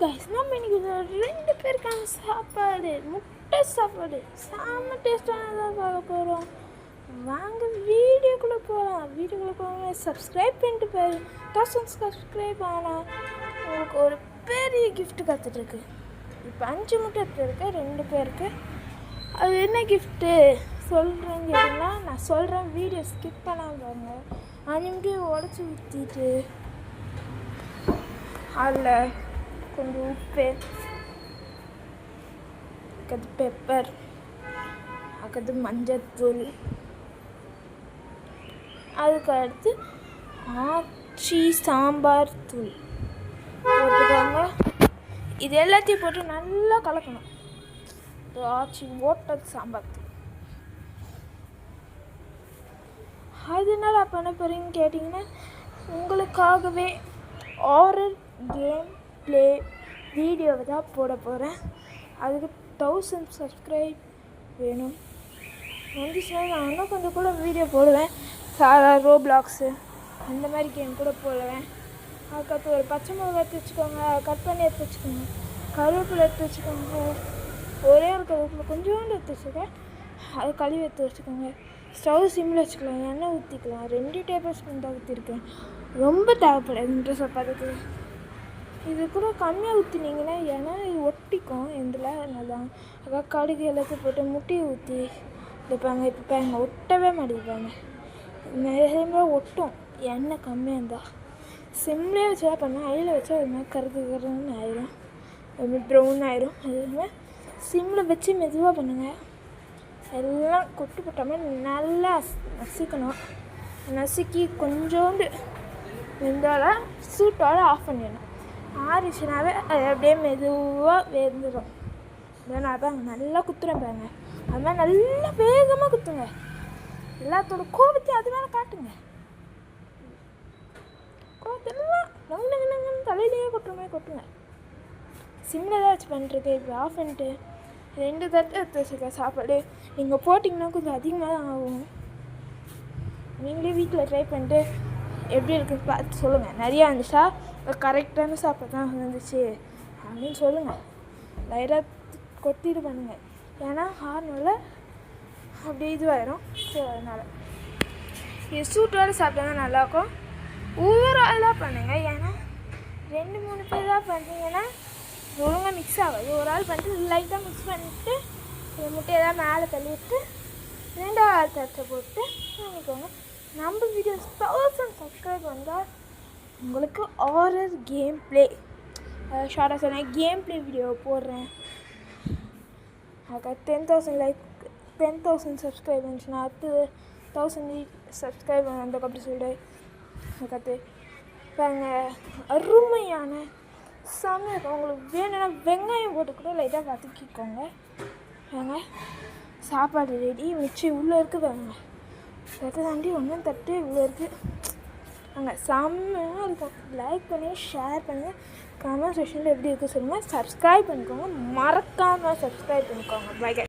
Guys, நம்ம இன்னைக்கு 2 பேருக்கான சாப்பாடு, முட்டை சாப்பாடு செம்ம டேஸ்டானதாக பார்க்க போகிறோம். வாங்க வீடியோக்குள்ளே போகலாம். வீடியோக்குள்ளே போக சப்ஸ்கிரைப் பண்ணிட்டு போய் 1000 சப்ஸ்கிரைப் ஆனால் உங்களுக்கு ஒரு பெரிய கிஃப்ட் காத்துட்ருக்கு. இப்போ 5 முட்டை எடுத்துருக்கு 2 பேருக்கு. அது என்ன கிஃப்ட்டு சொல்கிறேன்னு கேட்டிங்கன்னா, நான் சொல்கிறேன், வீடியோ ஸ்கிப் பண்ணாமல் பாருங்க. 5 முட்டையை உடச்சி ஊற்றிட்டு அதில் கொஞ்சம் உப்பு, அதுக்கு பெப்பர், அதுக்கு மஞ்சத்தூள், அதுக்கு அடுத்து ஆச்சி சாம்பார் தூள் போட்டுக்கோங்க. இது எல்லாத்தையும் போட்டு நல்லா கலக்கணும். ஆச்சி ஓட்டல் சாம்பார் தூள். அதனால பண்ண போகிறீங்கன்னு கேட்டிங்கன்னா, உங்களுக்காகவே ஹாரர் கேம் ப்ளே வீடியோவை தான் போட போகிறேன். அதுக்கு 1000 சப்ஸ்கிரைப் வேணும். வந்துச்சுன்னா நான் இன்னும் கொஞ்சம் கூட வீடியோ போடுவேன். சாதா ரோப்ளாக்ஸு அந்த மாதிரி கேம் கூட போடுவேன். அதுக்கப்புறம் ஒரு பச்சை மிளகா எடுத்து வச்சுக்கோங்க, கட் பண்ணி எடுத்து வச்சுக்கோங்க, கருவேப்பிலை எடுத்து வச்சுக்கோங்க, ஒரே ஒரு கருவேப்பிலை கொஞ்சோண்டு எடுத்து வச்சுக்கோங்க, அது கழுவி எடுத்து வச்சுக்கோங்க. ஸ்டவ் சிம்மில் வச்சுக்கலாம், எண்ணெய் ஊற்றிக்கலாம். 2 டேபிள் ஸ்பூன் தான் ஊற்றிருக்கேன், ரொம்ப தேவைப்படாது முட்டை சாப்பாடுக்கு. இது கூட கம்மியாக ஊற்றினீங்கன்னா எண்ணெய் இது ஒட்டிக்கும் இதில். அதனால்தான் அதான் கடுகு எல்லாத்தையும் போட்டு முட்டையை ஊற்றி வைப்பாங்க. இப்போ பாருங்க, ஒட்டவே மாட்டேங்கிறாங்க. நிறைய ஒட்டும் எண்ணெய் கம்மியாக இருந்தால். சிம்லேயே வச்சா பண்ணால், அடியில் வச்சா அது மாதிரி கருன்னு ஆயிரும், அது ப்ரௌன் ஆயிரும். அதுமாதிரி சிம்மில் வச்சு மெதுவாக பண்ணுங்கள். எல்லாம் கொட்டு போட்டாமல் நல்லா நசுக்கணும். நசுக்கி கொஞ்சோண்டு வெந்தாலும் சூட்டோடு ஆஃப் பண்ணிடணும். ஆறிச்சுனாவே அது அப்படியே மெதுவாக வெந்துடும். அதனால் தான் நல்லா குத்துறேன் பாருங்க. அது மாதிரி நல்லா வேகமாக குத்துங்க. எல்லாத்தோட கோபத்தையும் அது மேலே காட்டுங்க. கோபத்தெல்லாம் நங்கு தலையிலேயே கொட்டுற மாதிரி கொட்டுங்க. சிம்மில் தான் வச்சு பண்ணிட்டுருக்கேன். இப்போ ஆஃப் பண்ணிட்டு 2 தட்டு எடுத்து வச்சுருக்கேன் சாப்பாடு. நீங்கள் போட்டிங்கன்னா கொஞ்சம் அதிகமாக தான் ஆகும். நீங்களே வீட்டில் ட்ரை பண்ணிட்டு எப்படி இருக்குன்னு பார்த்து சொல்லுங்கள். நிறையா இருந்துச்சா கரெக்டான சாப்பாடு தான் வந்துச்சு அப்படின்னு சொல்லுங்கள். லைட்டாக கொட்டிட்டு பண்ணுங்கள். ஏன்னா ஹார்னில் அப்படியே இதுவாயிரும். ஸோ அதனால் இது சூட்டோடு சாப்பிட்டா தான் நல்லாயிருக்கும். ஒவ்வொரு ஆளாக பண்ணுங்கள். ஏன்னா 2-3 பேர் தான் பண்ணுறீங்கன்னா ஒழுங்காக மிக்ஸ் ஆகாது. ஒரு ஆள் பண்ணிட்டு லைட்டாக மிக்ஸ் பண்ணிவிட்டு இந்த முட்டையெல்லாம் மேலே தள்ளிவிட்டு 2வது தட்டை போட்டு பண்ணிக்கோங்க. நம்ம வீடியோஸ் 1000 சப்ஸ்கிரைப் வந்தால் உங்களுக்கு ஹாரர் கேம் ப்ளே ஷார்ட்டாக சொன்னேன் கேம் ப்ளே வீடியோ போடுறேன். அதுக்கு 10,000 சப்ஸ்கிரைப் வந்துச்சுன்னா அடுத்து 1000 சப்ஸ்கிரைப் வந்ததுக்கப்புறம் சொல்லிட்டு அதுக்கடுத்து பாருங்க அருமையான சமையல். உங்களுக்கு வேணும்னா வெங்காயம் போட்டு கூட லைட்டாக வதக்கிக்கோங்க. வாங்க சாப்பாடு ரெடி. மிச்சம் உள்ளே இருக்குது பாருங்க. தட்டை தாண்டி ஒன்றும் தட்டு இவ்வளோ இருக்குது. அங்கே செம்மையாக இருக்கும். லைக் பண்ணி ஷேர் பண்ணுங்கள். கமெண்ட் செக்ஷனில் எப்படி இருக்குது சொல்லுங்கள். சப்ஸ்கிரைப் பண்ணிக்கோங்க, மறக்காமல் சப்ஸ்கிரைப் பண்ணிக்கோங்க. பை.